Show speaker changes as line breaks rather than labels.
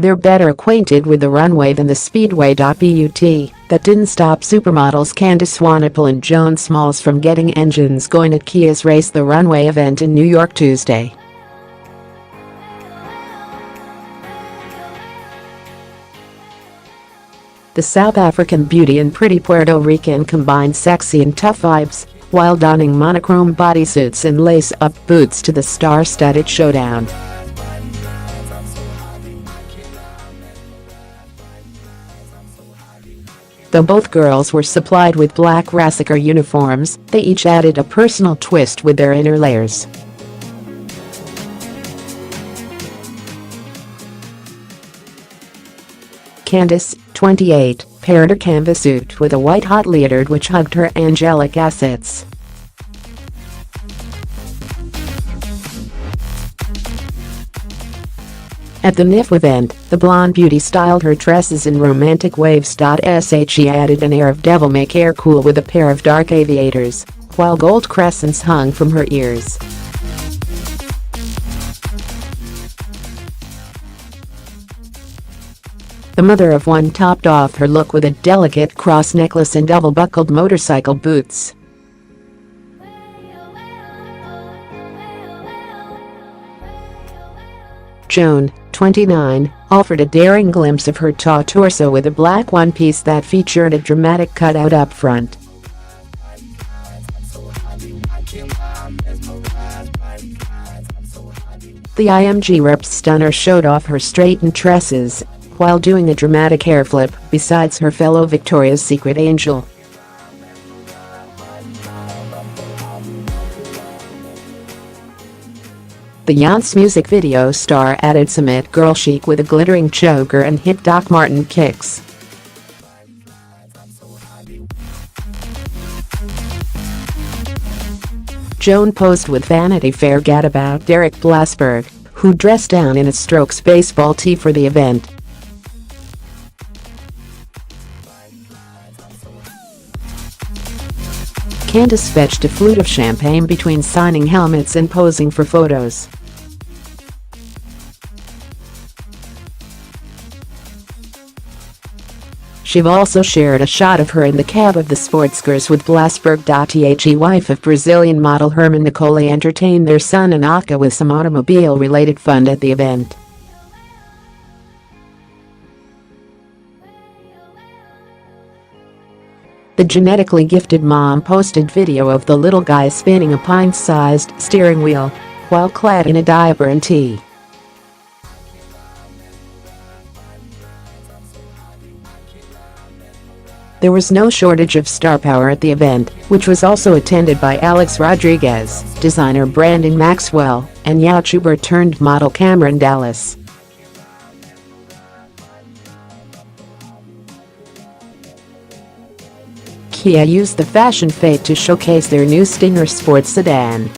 They're better acquainted with the runway than the speedway.But. That didn't stop supermodels Candice Swanepoel and Joan Smalls from getting engines going at Kia's Race the Runway event in New York Tuesday. The South African beauty and pretty Puerto Rican combined sexy and tough vibes while donning monochrome bodysuits and lace-up boots to the star-studded showdown. Though both girls were supplied with black racecar uniforms, they each added a personal twist with their inner layers. Candice, 28, paired her canvas suit with a white hot leotard which hugged her angelic assets. At the NIF event, the blonde beauty styled her tresses in romantic waves.She. She added an air of devil-may-care cool with a pair of dark aviators, while gold crescents hung from her ears. The mother of one topped off her look with a delicate cross necklace and double-buckled motorcycle boots. Joan, 29, offered a daring glimpse of her taut torso with a black one-piece that featured a dramatic cutout up front. The IMG rep stunner showed off her straightened tresses while doing a dramatic hair flip besides her fellow Victoria's Secret Angel. The Beyonce music video star added some it girl chic with a glittering choker and hit Doc Marten kicks. Joan posed with Vanity Fair gadabout Derek Blasberg, who dressed down in a Strokes baseball tee for the event. Candice fetched a flute of champagne between signing helmets and posing for photos. She also shared a shot of her in the cab of the sportscars with Blasberg.The wife of Brazilian model Hermann Nicoli entertained their son Anaka with some automobile-related fun at the event. The genetically gifted mom posted video of the little guy spinning a pint-sized steering wheel while clad in a diaper and tee. There was no shortage of star power at the event, which was also attended by Alex Rodriguez, designer Brandon Maxwell, and Youtuber-turned-model Cameron Dallas. Kia used the fashion fete to showcase their new Stinger sports sedan.